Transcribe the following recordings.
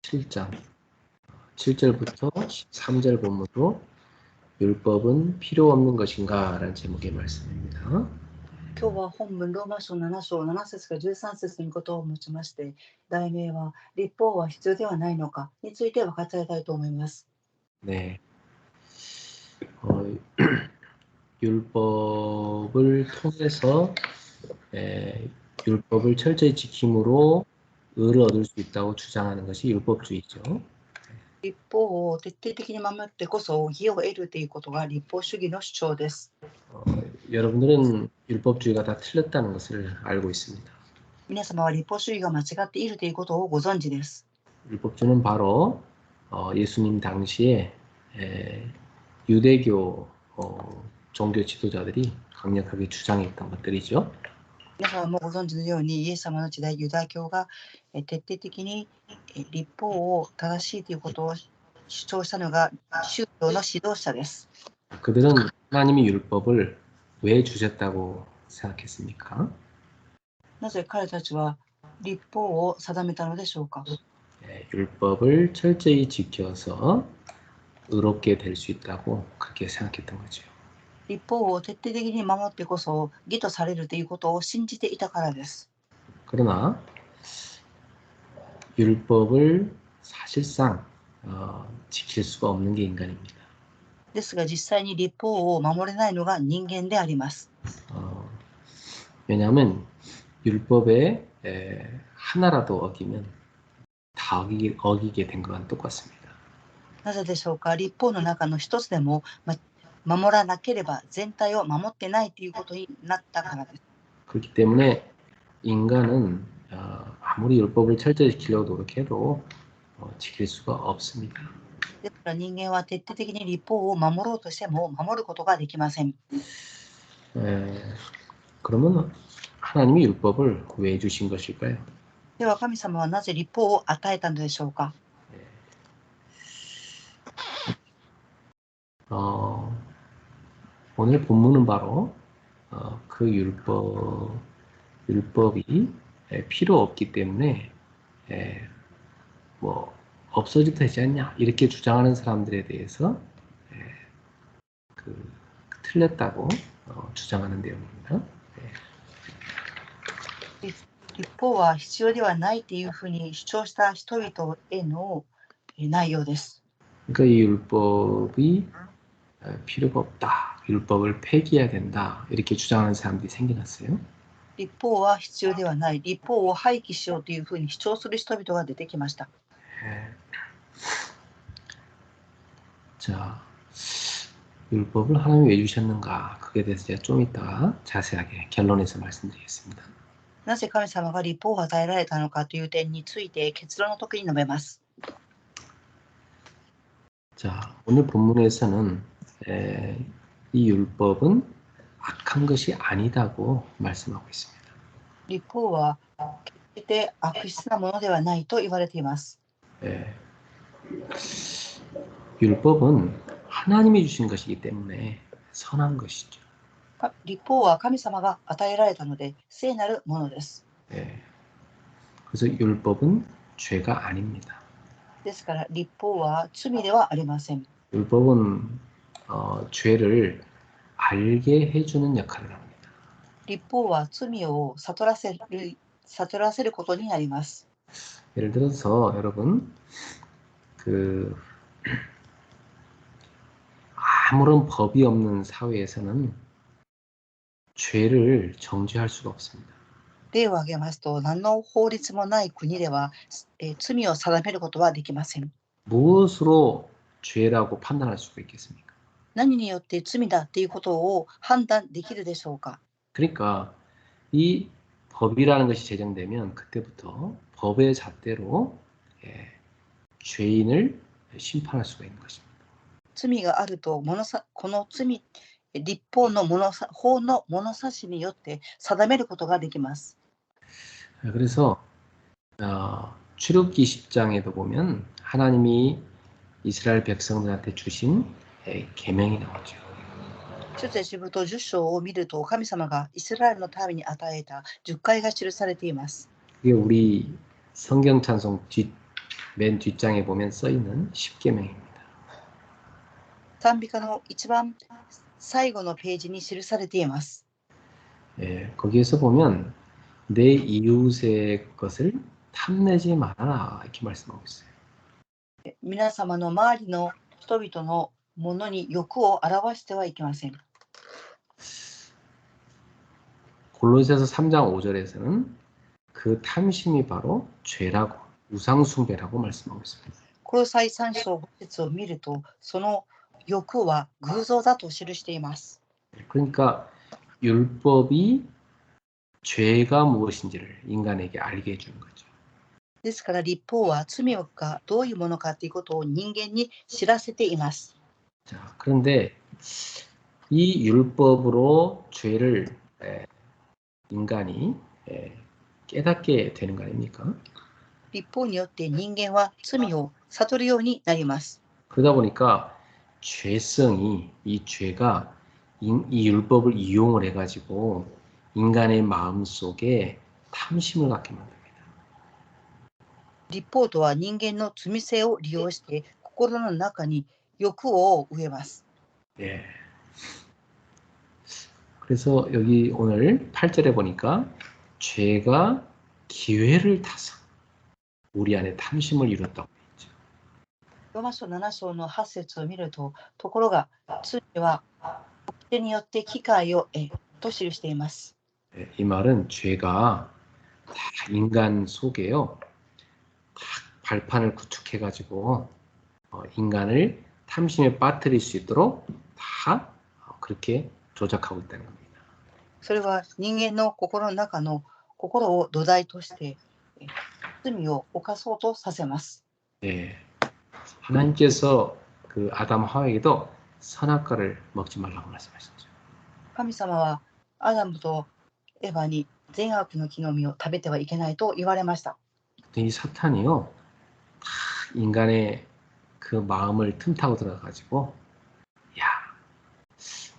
7장 7절부터 13절 본문으로 율법은 필요 없는 것인가? 라는 제목의 말씀입니다. 今日は本文ローマ書7章7節から13節のことを持ちまして、題名は立法は必要ではないのかについて分かち合いたいと思います。 네. 율법을 통해서 율법을 철저히 지킴으로 의를 얻을 수 있다고 주장하는 것이 율법주의죠. 立法を徹底的に守ってこそ義を得るということが立法主義の主張です。 여러분들은 율법주의가 다 틀렸다는 것을 알고 있습니다. 皆様は立法主義が間違っているということをご存知です。 율법주의는 바로 예수님 당시에 유대교 종교 지도자들이 강력하게 주장했던 것들이죠. 皆様もご存知のように、イエス様の時代ユダヤ教が徹底的に立法を正しいということを主張したのが宗教の指導者です。 그들은 하나님이 율법을 왜 주셨다고 생각했습니까? なぜ彼たちは立法を定めたのでしょうか。 율법을 철저히 지켜서 의롭게 될 수 있다고 그렇게 생각했던 거죠. 立法を徹底的に守ってこそ義とされるということを信じていたからです。 그러나 율법을 사실상 지킬 수가 없는 게 인간입니다. ですが実際に立法を守れないのが人間であります。 왜냐하면 율법에 하나라도 어기면 다 어기게 된 것과 똑같습니다. なぜでしょうか。立法の中の一つでも守らなければ全体を守ってないということになったからです。 그렇기 때문에 인간은 아무리 율법을 철저히 지키려고 노력해도 지킬 수가 없습니다. ですから人間は徹底的に立法を守ろうとしても守ることができません。 그러면 하나님이 율법을 왜 주신 것일까요? では神様はなぜ立法を与えたのでしょうか。 오늘 본문은 바로 그 율법이 필요 없기 때문에 뭐 없어져도 되지 않냐 이렇게 주장하는 사람들에 대해서 틀렸다고 주장하는 내용입니다. 立法は必要ではないというふうに主張した人々への内容です。 그러니까 이 율법이 필요가 없다. 율법을 폐기해야 된다. 이렇게 주장하는 사람들이 생겨났어요. 立法は必要ではない、立法を廃棄しようというふうに主張する人々が出てきました。 자, 율법을 하나님이 왜 주셨는가? 그에 대해서 제가 좀 이따가 자세하게 결론에서 말씀드리겠습니다. なぜ神様が立法を与えられたのかという点について結論の時に述べます。 자, 오늘 본문에서는 이 율법은 악한 것이 아니다고 말씀하고 있습니다. 立法は決して悪質なものではないと言われています。 율법은 하나님이 주신 것이기 때문에 선한 것이죠. 立法は神様が与えられたので聖なるものです。 그래서 율법은 죄가 아닙니다. ですから立法は罪ではありません。 율법은 죄를 알게 해주는 역할을 합니다. 立法は罪を悟らせることになります。 예를 들어서 여러분 아무런 법이 없는 사회에서는 죄를 정죄할 수가 없습니다. 例を挙げますと、何の法律もない国では、罪を定めることはできません。 무엇으로 죄라고 판단할 수가 있겠습니까? 何によって罪だということを判断できるでしょうか。 그러니까 이 법이라는 것이 제정되면 그때부터 법의 잣대로 죄인을 심판할 수가 있는 것입니다. 罪があるとこの罪、立法の法の物差しによって定めることができます。 그래서 출애굽기 10장에도 보면 하나님이 이스라엘 백성들한테 주신 계명이 나오죠. 出エジプト10章を見ると、神様がイスラエルの民に与えた10回が記されています。 이게 우리 성경 찬송 맨 뒷장에 보면 써 있는 10계명입니다. 賛美歌の一番最後のページに記されています。 예, 거기에서 보면 내 이웃의 것을 탐내지 말아라 이렇게 말씀하고 있어요. 皆様の周りの人々のものに欲を表してはいけません。 골로새서 3장 5절에서는 그 탐심이 바로 죄라고 우상숭배라고 말씀하고 있습니다. この際3章5節を見ると、その欲は偶像だと記しています。 그러니까 율법이 죄가 무엇인지를 인간에게 알게 해주는 거죠. ですから律法は罪がどういうものかということを人間に知らせています。 자, 그런데 이 율법으로 죄를 인간이 깨닫게 되는 거 아닙니까? 律法によって人間は罪を悟るようになります。 그러다 보니까 죄성이 이 죄가 이 율법을 이용을 해가지고 인간의 마음 속에 탐심을 갖게 만듭니다. 律法とは人間の罪性を利用して心の中に欲を植えます。 예. 그래서 여기 오늘 8절에 보니까 죄가 기회를 타서 우리 안에 탐심을 이뤘다고 했죠. ローマ書7章の8節を見ると、ところが罪は手によって機会を得と記しています。 예, 이 말은 죄가 다 인간 속에요. 다 발판을 구축해가지고 인간을 탐심에 빠뜨릴 수 있도록 다 그렇게 조작하고 있다는 겁니다. それは人間の心の中の心を土台として罪を犯そうとさせます。 예, 하나님께서 그 아담 하와에게도 선악과를 먹지 말라고 말씀하셨죠. 神様はアダムとエヴァに善悪の木の実を食べてはいけないと言われました。 이 사탄이요, 다 인간의 그 마음을 틈타고 들어가가지고, 야,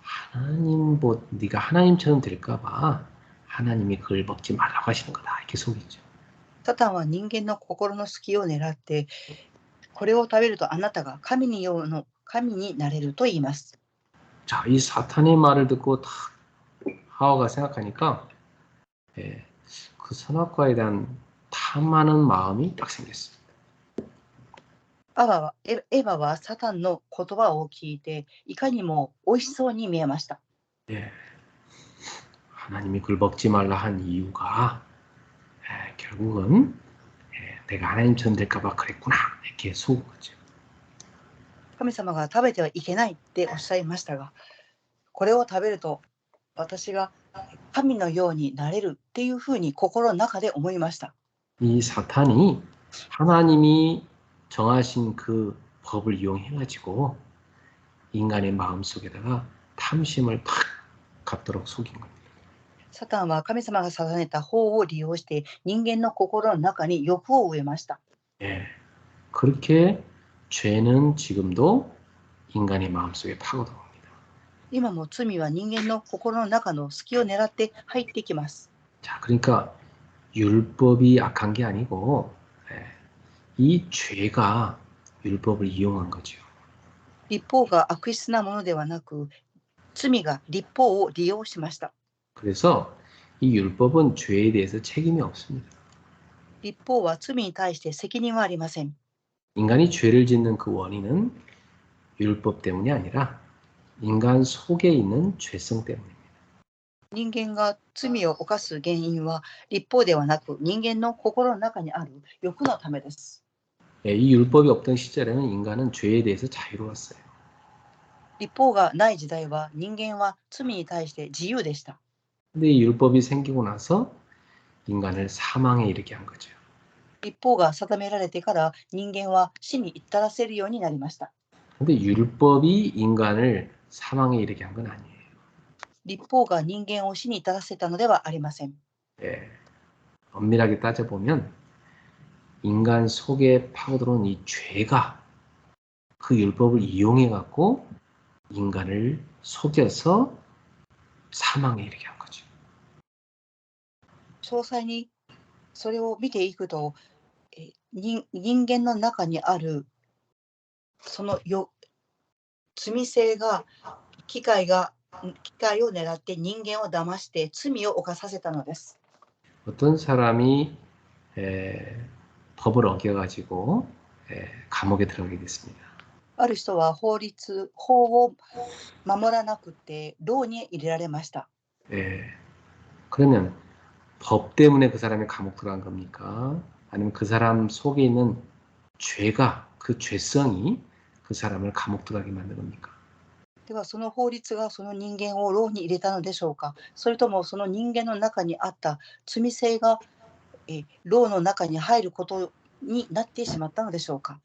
하나님 네가 하나님처럼 될까봐 하나님이 그걸 먹지 말라고 하시는 거다 이렇게 속이죠. サタンは人間の心の隙を狙って、これを食べるとあなたが神になれると言います。 자, 이 사탄의 말을 듣고 다 하와가 생각하니까 그 선악과에 대한 탐하는 마음이 딱 생겼습니다. エヴァはサタンの言葉を聞いて、いかにも美味しそうに見えました。 예, 하나님이 그걸 먹지 말라 한 이유가 결국은 내가 하나님처럼 될까봐 그랬구나 이렇게 속은 거죠. 神様が食べてはいけないっておっしゃいましたが、これを食べると私が神のようになれるっていうふうに心の中で思いました。 이 사탄이 하나님이 정하신 그 법을 이용해가지고 인간의 마음 속에다가 탐심을 탁 갖도록 속인 겁니다. サタンは神様が定めた法を利用して人間の心の中に欲を植えました。 예, 그렇게 죄는 지금도 인간의 마음 속에 파고듭니다. 今も罪は人間の心の中の隙を狙って入ってきます。 자, 그러니까 율법이 악한 게 아니고 이 죄가 율법을 이용한 거죠. 律法が悪質なものではなく、罪が律法を利用しました。 그래서 이 율법은 죄에 대해서 책임이 없습니다. 律法は罪に対して責任はありません。 인간이 죄를 짓는 그 원인은 율법 때문이 아니라 인간 속에 있는 죄성 때문입니다. 人間が罪を犯す原因は律法ではなく、人間の心の中にある欲のためです。 이 율법이 없던 시절에는 인간은 죄에 대해서 자유로웠어요. 律法がない時代は人間は罪に対して自由でした。 근데 이 율법이 생기고 나서 인간을 사망에 이르게 한 거죠. 律法が定められてから人間は死に至らせるようになりました。 근데 율법이 인간을 사망에 이르게 한 건 아니에요. 律法が人間を死に至らせたのではありません。 예, 엄밀하게 따져보면 인간 속에 파고들어온 이 죄가 그 율법을 이용해 갖고 인간을 속여서 사망에 이르게 한 거죠. 詳細にそれを見ていくと、人間の中にあるその罪性が機械を狙って人間を騙して罪を犯させたのです。 어떤 사람이 법을 어겨가지고 감옥에 들어가게 됐습니다. ある人は法を守らなくて牢に入れられました。 그러면 법 때문에 그 사람이 감옥 들어간 겁니까? 아니면 그 사람 속에 있는 죄가, 그 죄성이 그 사람을 감옥 들어가게 만든 겁니까? ではその法律がその人間を牢に入れたのでしょうか。それともその人間の中にあった罪性が牢の中に入ることになってしまったのでしょうか。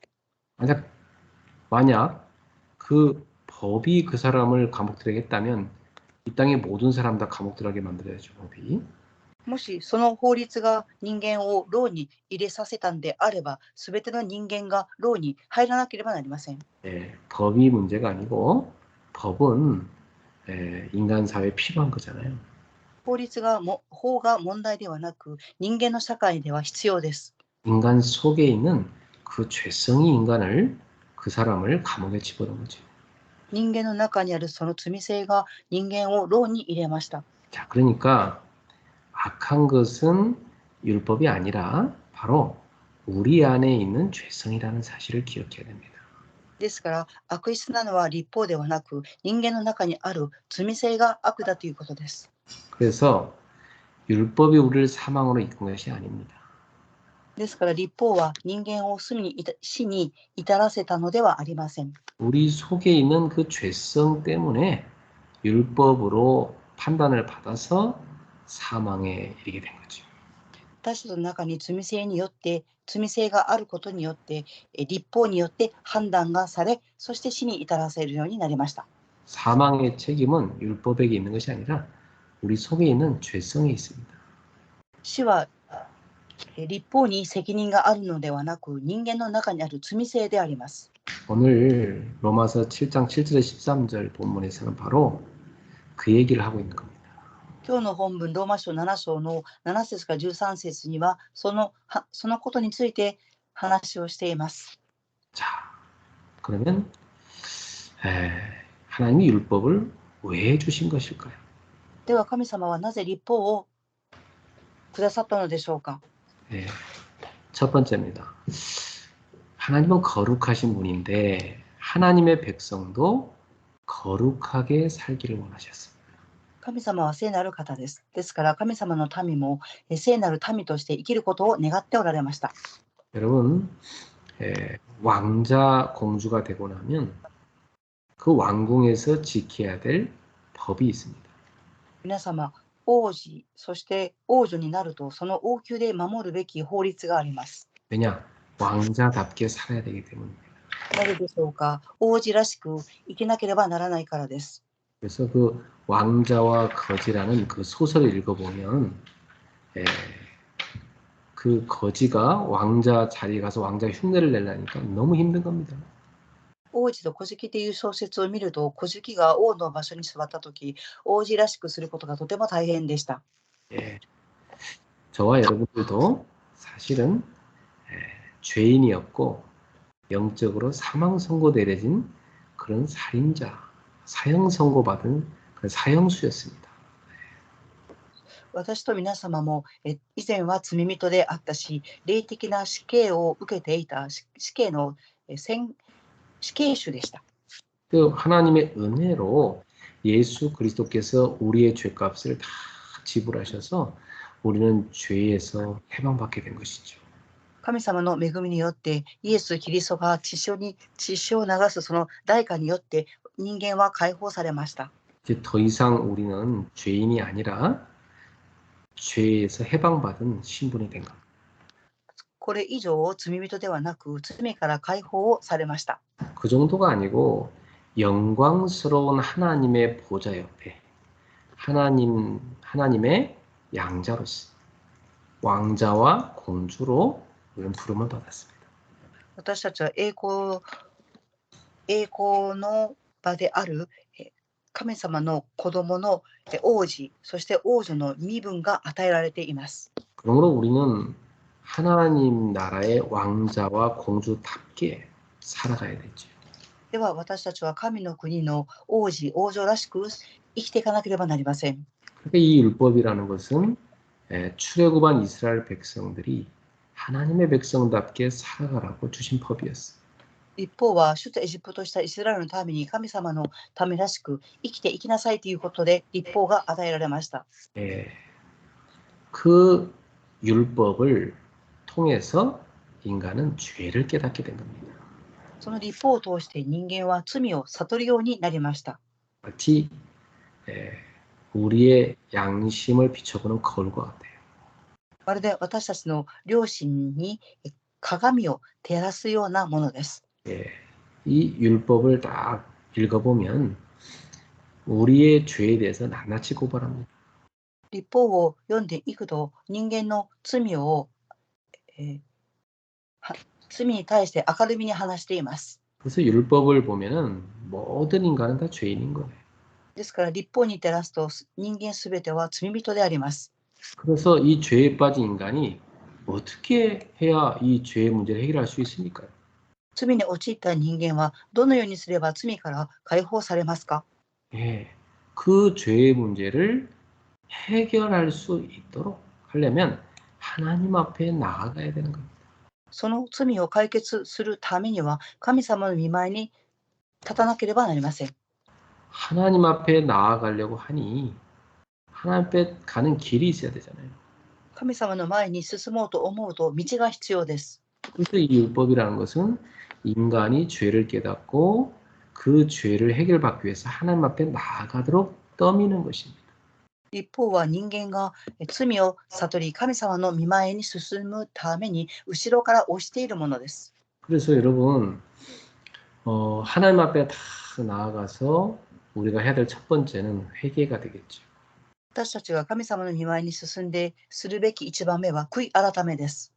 만약 그 법이 그 사람을 감옥 들어가게 했다면 이 땅의 모든 사람 다 감옥 들어가게 만들어야죠, 법이. もしその法律が人間を牢に入れさせたんであれば、すべての人間が牢に入らなければなりません。 법이 문제가 아니고 법은 인간 사회에 필요한 거잖아요. 法が問題ではなく、人間の社会では必要です。 인간 속에 있는 그 죄성이 인간을 그 사람을 감옥에 집어넣은 거죠. 人間の中にあるその罪性が人間を牢に入れました。 자, 그러니까 악한 것은 율법이 아니라 바로 우리 안에 있는 죄성이라는 사실을 기억해야 됩니다. ですから悪質なのは律法ではなく、人間の中にある罪性が悪だということです。 그래서 율법이 우리를 사망으로 이끈 것이 아닙니다. ですから律法は人間を死に至らせたのではありません。 우리 속에 있는 그 죄성 때문에 율법으로 판단을 받아서 사망에 이르게 된 거죠. 私たちの中に罪性があることによって律法によって判断がされ、そして死に至らせるようになりました。 사망의 책임은 율법에게 있는 것이 아니라 우리 속에 있는 죄성에 있습니다. 死は律法に責任があるのではなく、人間の中にある罪性であります。 오늘 로마서 7장 7절에 13절 본문에서는 바로 그 얘기를 하고 있는 겁니다. 今日の本文ローマ書7章の7節から13節にはそのことについて話をしています。 자, 그러면 하나님이 율법을 왜 주신 것일까요? では神様はなぜ律法をくださったのでしょうか。 첫 번째입니다. 하나님은 거룩하신 분인데 하나님의 백성도 거룩하게 살기를 원하셨습니다. 神様は聖なる方です。ですから神様の民も聖なる民として生きることを願っておられました。 여러분, 왕자 공주가 되고 나면 그 왕궁에서 지켜야 될 법이 있습니다. 皆様、王子、そして王女になるとその王宮で守るべき法律があります。 왜냐? 왕자답게 살아야 되기 때문입니다. なぜでしょうか。王子らしく生きなければならないからです。 그래서 그 왕자와 거지라는 그 소설을 읽어보면 그 거지가 왕자 자리에 가서 왕자 흉내를 내려니까 너무 힘든 겁니다. 王子と小敷という小説を見ると、小敷が王の場所に座ったとき、王子らしくすることがとても大変でした。 저와 여러분들도 사실은 죄인이었고 영적으로 사망 선고 내려진 그런 살인자, 사형 선고받은 그 사형수였습니다. 私と皆様も以前は罪人であったし、霊的な死刑を受けていた死刑の死刑囚でした。 그 하나님의 은혜로 예수 그리스도께서 우리의 죄값을 다 지불하셔서 우리는 죄에서 해방받게 된 것이죠. 神様の恵みによってイエス・キリストが血潮を流すその代価によって人間は解放されました。 이제 더 이상 우리는 죄인이 아니라 죄에서 해방받은 신분이 된 겁니다. これ以上罪人ではなく罪から解放されました。 그 정도가 아니고 영광스러운 하나님의 보좌 옆에 하나님의 양자로서 왕자와 공주로 우리는 부름을 받았습니다. 私たちは栄光の場である神様の子供の王子、そして王女の身分が与えられています。 그러므로 우리는 하나님 나라의 왕자와 공주답게 살아가야 되죠. では私たちは神の国の王子、王女らしく生きていかなければなりません。 그러니까 이 율법이라는 것은 출애굽한 이스라엘 백성들이 하나님의 백성답게 살아가라고 주신 법이었어요. 一方は出エジプトとしたイスラエルのために神様のためらしく生きていきなさいということで立法が与えられました。 그 율법을 통해서 인간은 죄를 깨닫게 된 겁니다. その立法を通して人間は罪を悟るようになりました。 마치 우리의 양심을 비춰보는 거울과 같아요. まるで私たちの良心に鏡を照らすようなものです。 이 율법을 딱 읽어보면 우리의 죄에 대해서 낱낱이 고발합니다. 立法を読んでいくと人間の罪を、罪に対して明るみに話しています。 그래서 율법을 보면은 모든 인간은 다 죄인인 거예요. ですから立法に照らすと人間すべては罪人であります。 그래서 이 죄에 빠진 인간이 어떻게 해야 이 죄의 문제를 해결할 수 있습니까? 罪に陥った人間はどのようにすれば罪から解放されますか？ 그 죄의 문제를 해결할 수 있도록 하려면 하나님 앞에 나아가야 되는 겁니다. その罪を解決するためには神様の御前に立たなければなりません。 하나님 앞에 나아가려고 하니 하나님 앞에 가는 길이 있어야 되잖아요. 神様の前に進もうと思うと道が必要です。 그래서 이 율법이라는 것은 인간이 죄를 깨닫고 그 죄를 해결받기 위해서 하나님 앞에 나아가도록 떠미는 것입니다. 立法は人間が罪を悟り神様の御前に進むために後ろから押しているものです。 그래서 여러분 하나님 앞에 다 나아가서 우리가 해야 될 첫 번째는 회개가 되겠죠. 私たちが神様の御前に進んでするべき一番目は悔い改めです。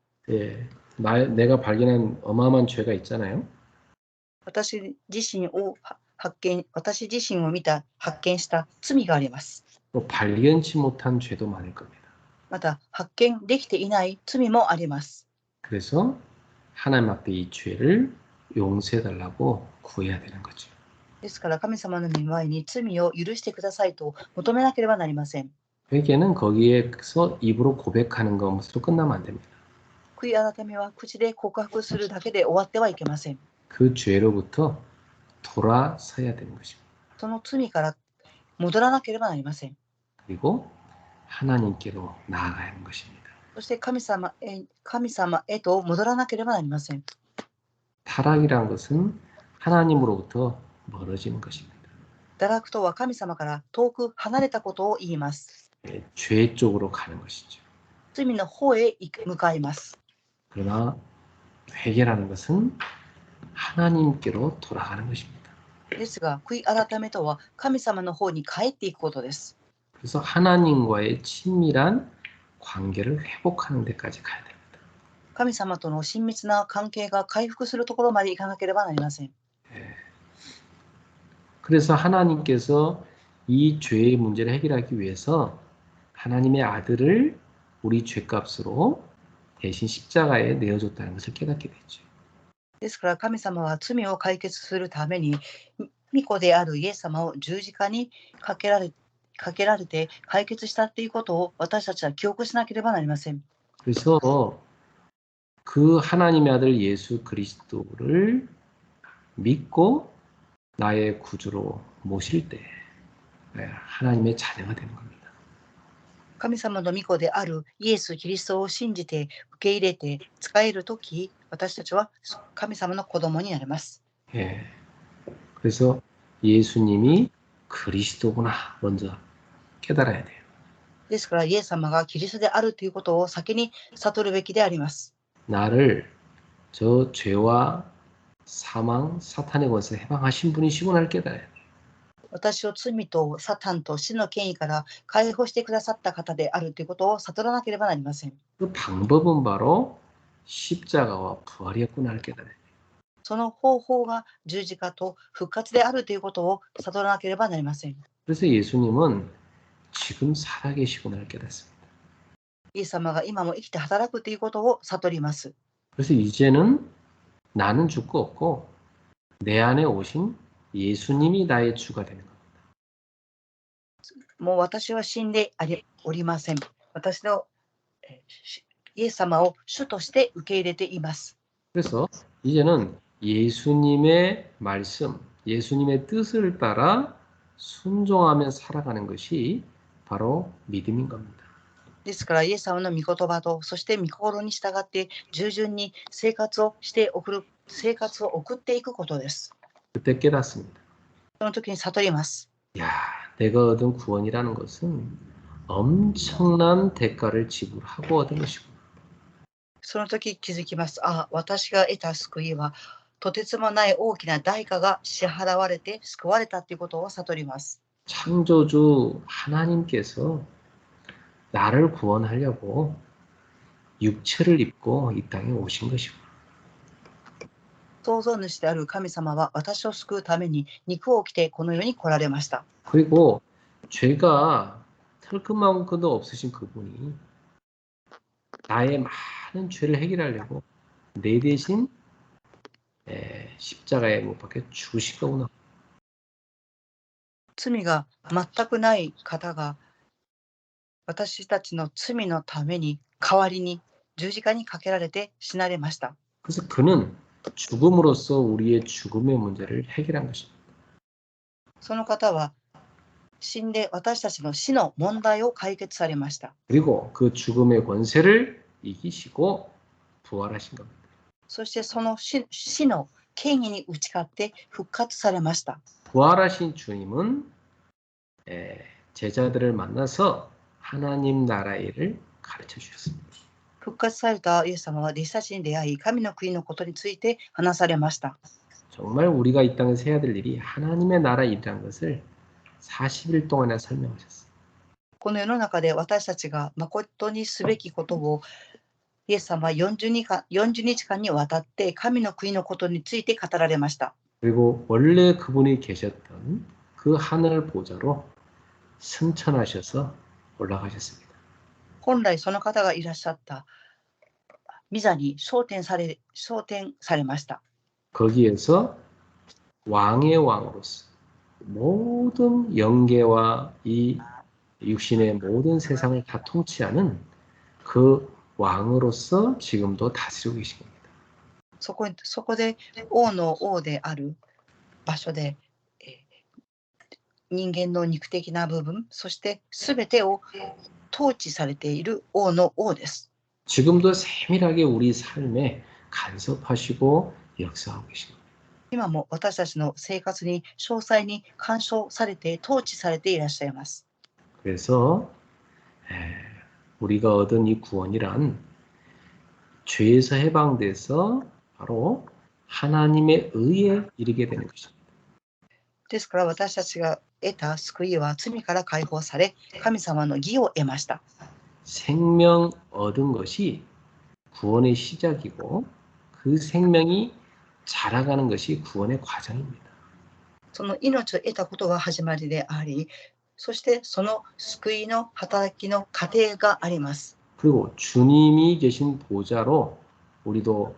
내가 발견한 어마어마한 죄가 있잖아요. 私自身を見た発見した罪があります。 또 발견치 못한 죄도 많을 겁니다. また発見できていない罪もあります。 그래서 하나님 앞에 이 죄를 용서해달라고 구해야 되는 거죠. ですから神様の御前に罪を許してくださいと求めなければなりません。 회개는 거기에서 입으로 고백하는 것으로 끝나면 안 됩니다. 悔い改めは口で告白するだけで終わってはいけません。 그 죄로부터 돌아서야 되는 것입니다. その罪から戻らなければなりません。 그리고 하나님께로 나아가야 하는 것입니다. そして神様へと戻らなければなりません。 타락이란 것은 하나님으로부터 멀어지는 것입니다. 堕落とは神様から遠く離れたことを言います。 죄 쪽으로 가는 것이죠. 罪の方へ向かいます。 그러나 회개라는 것은 하나님께로 돌아가는 것입니다. ですが悔い改めとは神様の方に帰っていくことです。 그래서 하나님과의 친밀한 관계를 회복하는 데까지 가야 됩니다. 神様との親密な関係が回復するところまで行かなければなりません。 그래서 하나님께서 이 죄의 문제를 해결하기 위해서 하나님의 아들을 우리 죄값으로 대신 십자가에 내어줬다는 것을 깨닫게 되죠. ですから神様は罪を解決するために御子であるイエス様を十字架にかけられて解決したということを私たちは記憶しなければなりません。 그래서 그 하나님의 아들 예수 그리스도를 믿고 나의 구주로 모실 때 하나님의 자녀가 되는 겁니다. 神様の御子であるイエス・キリストを信じて受け入れて使えるとき、私たちは神様の子供になります。 그래서 예수님이 그리스도구나 먼저 깨달아야 돼요. ですからイエス様がキリストであるということを先に悟るべきであります。 나를 저 죄와 사망, 사탄의 권세에 해방하신 분이시고 나를 깨달아야 돼요. 私を罪とサタンと死の権威から解放してくださった方であるということを悟らなければなりません。 그 방법은 바로 십자가와 부활이었고 나를 깨달아야 돼요. その方法が十字架と復活であるということを悟らなければなりません。 그래서 예수님은 지금 살아계시고 나를 깨닫습니다. イエス様が今も生きて働くということを悟ります。 그래서 이제는 나는 주가 없고 내 안에 오신 예수님이 나의 주가 되는 겁니다. もう私は死んでおりません。私のイエス様を主として受け入れています。 그래서 이제는 예수님의 말씀, 예수님의 뜻을 따라 순종하며 살아가는 것이 바로 믿음인 겁니다. ですから、イエス様の御言葉と、そして御心に従って従順に生活を送っていくことです。 그때 깨닫습니다. その時に悟ります。 야, 내가 얻은 구원이라는 것은 엄청난 대가를 지불하고 얻은 것이구나. その時気づきます。あ、私が得た救いはとてつもない大きな代価が支払われて救われたということを悟ります。 창조주 하나님께서 나를 구원하려고 육체를 입고 이 땅에 오신 것이구나. 創造主である神様は私を救うために肉を着てこの世に来られました。 그리고 죄가 털끝만큼도 없으신 그분이 나의 많은 죄를 해결하려고 내 대신 십자가에 못 박혀 죽으신 거구나. 罪が全くない方が私たちの罪のために代わりに十字架にかけられて死なれました。 그래서 그는 죽음으로써 우리의 죽음의 문제를 해결한 것입니다. その方は死んで私たちの死の問題を解決されました。 그리고 그 죽음의 권세를 이기시고 부활하신 겁니다. そしてその死の権威に打ち勝って復活されました。 부활하신 주님은 제자들을 만나서 하나님 나라의 일을 가르쳐 주셨습니다. 復活されたイエス様は弟子たちに出会い、神の国のことについて話されました。 정말 우리가 이 땅에서 해야 될 일이 하나님의 나라 일이라는 것을 40일 동안이나 설명하셨어요. この世の中で私たちが誠にすべきことをイエス様は40日間にわたって神の国のことについて語られました。 그리고 원래 그분이 계셨던 그 하늘 보좌로 승천하셔서 올라가셨습니다. 本来その方がいらっしゃった御座に昇天されました。 거기에서 왕의 왕으로서 모든 영계와 이 육신의 모든 세상을 다 통치하는 그 왕으로서 지금도 다스리고 계신 겁니다. そこで王の王である場所で人間の肉的な部分、そして全てを統治されている王の王です。 지금도 세밀하게 우리 삶에 간섭하시고 역사하고 계십니다. 今も私たちの生活に詳細に干渉されて統治されていらっしゃいます。 그래서 우리가 얻은 이 구원이란 죄에서 해방돼서 바로 하나님의 의에 이르게 되는 것입니다. ですから私たちが得た救いは罪から解放され、神様の義を得ました。 생명 얻은 것이 구원의 시작이고 그 생명이 자라가는 것이 구원의 과정입니다. その命を得たことが始まりであり、そしてその救いの働きの過程があります。 그리고 주님이 계신 보좌로 우리도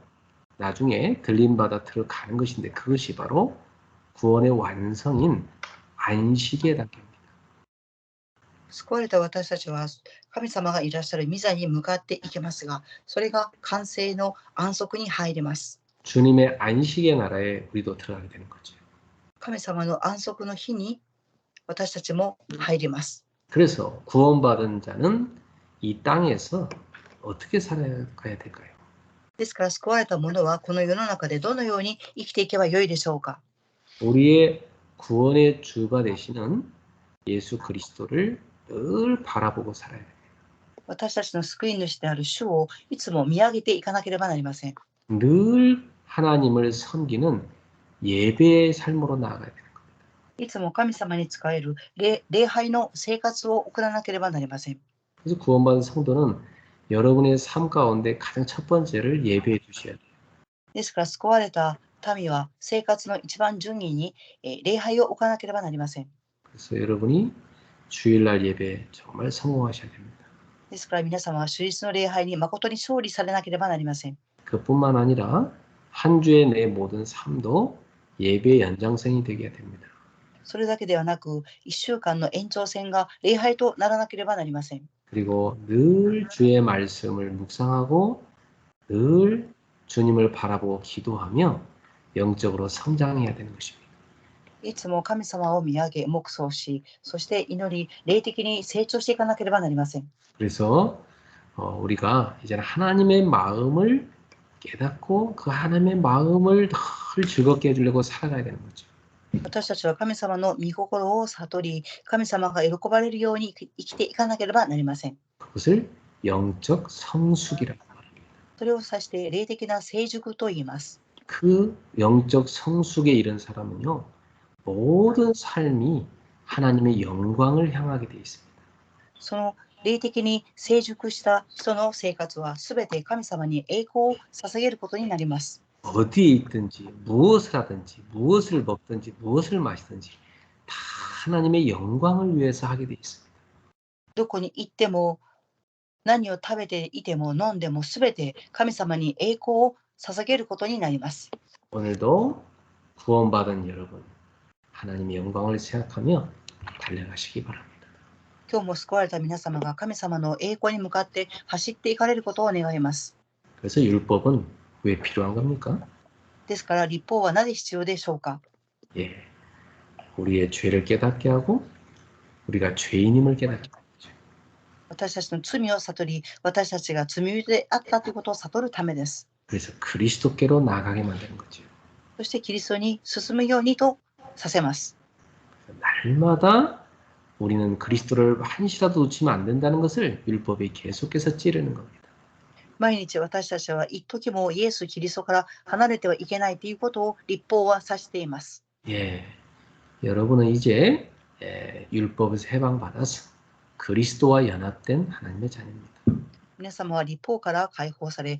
나중에 들림받아 들어가는 것인데 그것이 바로 구원의 완성인 안식의 단계입니다. 救われた私たちは神様がいらっしゃる御座に向かっていきますが、それが完成の安息に入ります。 주님의 안식의 나라에 우리도 들어가게 되는 거죠. 神様の安息の日に私たちも入ります。 그래서 구원받은 자는 이 땅에서 어떻게 살아가야 될까요? ですから救われた者はこの世の中でどのように生きていけばよいでしょうか。 우리의 구원의 주가 되시는 예수 그리스도를 늘 바라보고 살아야 돼요. 私たちの救い主である主をいつも見上げていかなければなりません。 늘 하나님을 섬기는 예배의 삶으로 나아가야 돼요. いつも神様に仕える礼拝の生活を送らなければなりません。 그래서 구원받은 성도는 여러분의 삶 가운데 가장 첫 번째를 예배해 주셔야 돼요. ですから救われた民は生活の一番順位に礼拝を置かなければなりません。 그래서 여러분이 주일날 예배 정말 성공하셔야 됩니다. ですから皆様は主日の礼拝に誠に勝利されなければなりません。 그뿐만 아니라 한 주의 내 모든 삶도 예배의 연장선이 되게 됩니다. それだけではなく、1週間の延長線が礼拝とならなければなりません。 그리고 늘 주의 말씀을 묵상하고 늘 주님을 바라보고 기도하며 영적으로 성장해야 되는 것입니다. いつも神様を見上げ、黙想し、そして祈り、霊的に成長していかなければなりません。 그래서 우리가 이제는 하나님의 마음을 깨닫고 그 하나님의 마음을 늘 즐겁게 해주려고 살아가야 되는 거죠. 私たちは神様の御心を悟り、神様が喜ばれるように生きていかなければなりません。 그것을 영적 성숙이라고 말합니다. それを指して霊的な成熟と言います。 그 영적 성숙에 이른 사람은요, 모든 삶이 하나님의 영광을 향하게 되어 있습니다. その霊的に成熟した人の生活はすべて神様に栄光を捧げることになります。 어디에 있든지 무엇을 하든지 무엇을 먹든지 무엇을 마시든지 다 하나님의 영광을 위해서 하게 되어 있습니다. どこに行っても何を食べていても飲んでもすべて神様に栄光を捧げることになります。 오늘도 구원받은 여러분, 하나님의 영광을 생각하며 달려가시기 바랍니다. 今日も救われた皆様が神様の栄光に向かって走っていかれることを願います。 그래서 율법은 왜 필요한 겁니까? ですから律法はなぜ必要でしょうか。 예, 우리의 죄를 깨닫게 하고 우리가 죄인임을 깨닫게 하죠. 私たちの罪を悟り、私たちが罪人であったということを悟るためです。 그래서 그리스도께로 나가게 만드는 거죠. そしてキリストに進むようにとさせます。 날마다 우리는 그리스도를 한시라도 놓치면 안 된다는 것을 율법이 계속해서 찌르는 겁니다. 毎日私たちは一時もイエス・キリストから離れてはいけないということを律法は指しています。 예, 여러분은 이제 율법에서 해방받아서 그리스도와 연합된 하나님의 자녀입니다. 皆様は律法から解放され、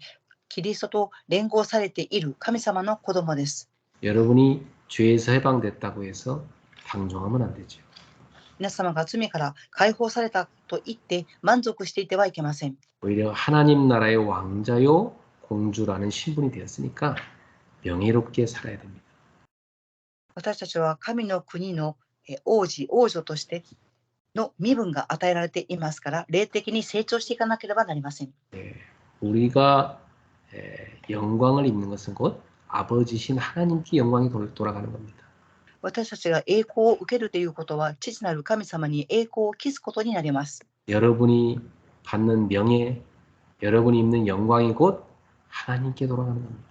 キリストと連合されている神様の子供です。 여러분이 죄에서 해방됐다고 해서 방종하면 안 되죠. 皆様が罪から解放されたと言って満足していてはいけません。 오히려 하나님 나라의 왕자요 공주라는 신분이 되었으니까 명예롭게 살아야 됩니다. 私たちは神の国の王子、王女としての身分が与えられていますから、霊的に成長していかなければなりません。 우리가 영광을 입는 것은 곧 아버지신 하나님께 영광이 돌아가는 겁니다. 私たちが栄光を受けるということは、父なる神様に栄光を期すことになります。 여러분이 받는 명예, 여러분이 입는 영광이 곧 하나님께 돌아가는 겁니다.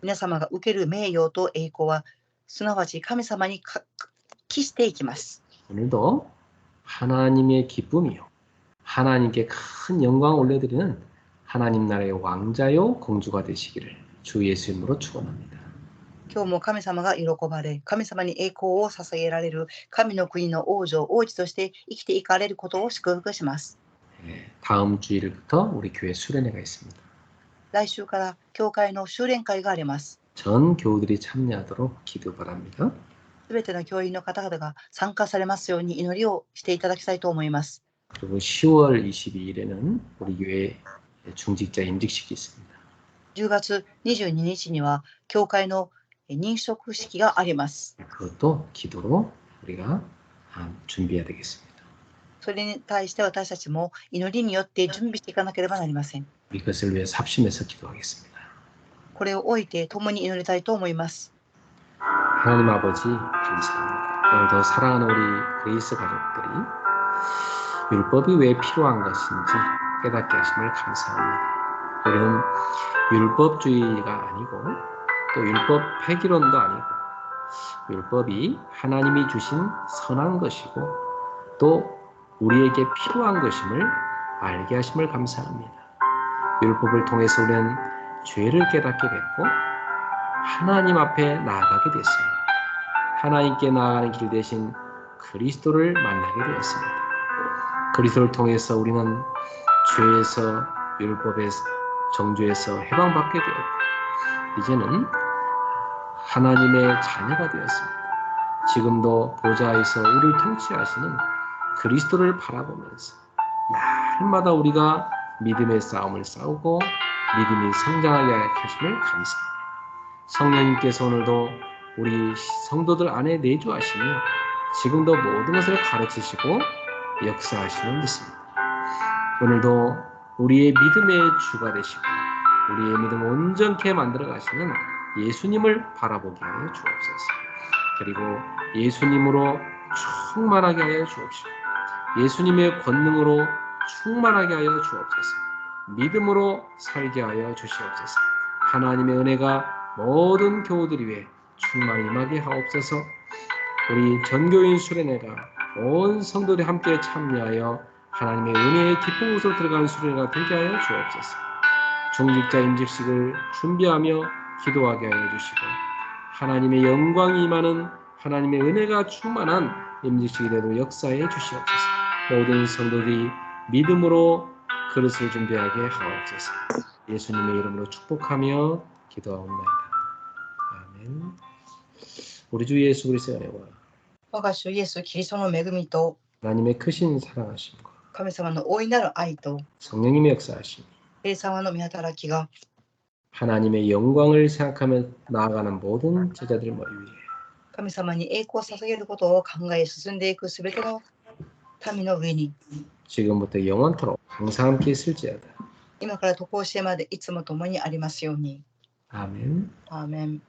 皆様が受ける名誉と栄光は、すなわち神様に帰していきます。 오늘도 하나님의 기쁨이요, 하나님께 큰 영광을 올려드리는 하나님 나라의 왕자요 공주가 되시기를 주 예수 이름으로 축원합니다. 今日も神様が喜ばれ、神様に栄光を捧げられる神の国の王女、王子として生きていかれることを祝福します。 다음 주일부터 우리 교회 수련회가 있습니다. 来週から教会の修練会があります。 전 교우들이 참여하도록 기도 바랍니다. すべての教員の方々が参加されますように祈りをしていただきたいと思います。 그리고 10월 22일에는 우리 교회 중직자 임직식이 있습니다. 10月22日には教会の認職式があります。 그것도 기도로 우리가 준비해야 되겠습니다. それに対して私たちも祈りによって準備していかなければなりません。 이것을 위해 삽심해서 기도하겠습니다. これを置いて共に祈りたいと思います。 하나님 아버지 감사합니다. 오늘도 사랑하는 우리 그리스 가족들이 율법이 왜 필요한 것인지 깨닫게 하심을 감사합니다. 우리는 율법주의가 아니고 또 율법 폐기론도 아니고 율법이 하나님이 주신 선한 것이고 또 우리에게 필요한 것임을 알게 하심을 감사합니다. 율법을 통해서 우리는 죄를 깨닫게 됐고 하나님 앞에 나아가게 됐습니다. 하나님께 나아가는 길 대신 그리스도를 만나게 되었습니다. 그리스도를 통해서 우리는 죄에서 율법의 정죄에서 해방받게 되었고 이제는 하나님의 자녀가 되었습니다. 지금도 보좌에서 우리를 통치하시는 그리스도를 바라보면서 날마다 우리가 믿음의 싸움을 싸우고 믿음이 성장하게 하심을 감사합니다. 성령님께서 오늘도 우리 성도들 안에 내주하시며 지금도 모든 것을 가르치시고 역사하시는 믿습니다. 오늘도 우리의 믿음의 주가 되시고 우리의 믿음을 온전케 만들어 가시는 예수님을 바라보게 하여 주옵소서. 그리고 예수님으로 충만하게 하여 주옵시고 예수님의 권능으로 충만하게 하여 주옵소서. 믿음으로 살게 하여 주시옵소서. 하나님의 은혜가 모든 교우들 위해 충만히 임하게 하옵소서. 우리 전교인 수련회가 온 성도들이 함께 참여하여 하나님의 은혜의 깊은 곳으로 들어가는 수련회가 되게 하여 주옵소서. 중직자 임직식을 준비하며 기도하게 하여 주시고 하나님의 영광이 임하는 하나님의 은혜가 충만한 임직식이 되도록 역사해 주시옵소서. 모든 성도들이 믿음으로 그릇을 준비하게 하옵소서. 예수님의 이름으로 축복하며 기도하옵나이다. 아멘. 우리 주 예수 그리스도의 은혜와 我が主イエス・キリストの恵みと 하나님의 크신 사랑하심과 神様の大いなる愛と 성령님의 역사하심, 聖様の御働きが 하나님의 영광을 생각하며 나아가는 모든 제자들 머리 위에 神様に栄光を捧げることを考え進んでいくすべての民の上に 지금부터 영원토록 항상 함께 있을지어다. 今から渡航してまでいつも共にありますように。 아멘. アーメン。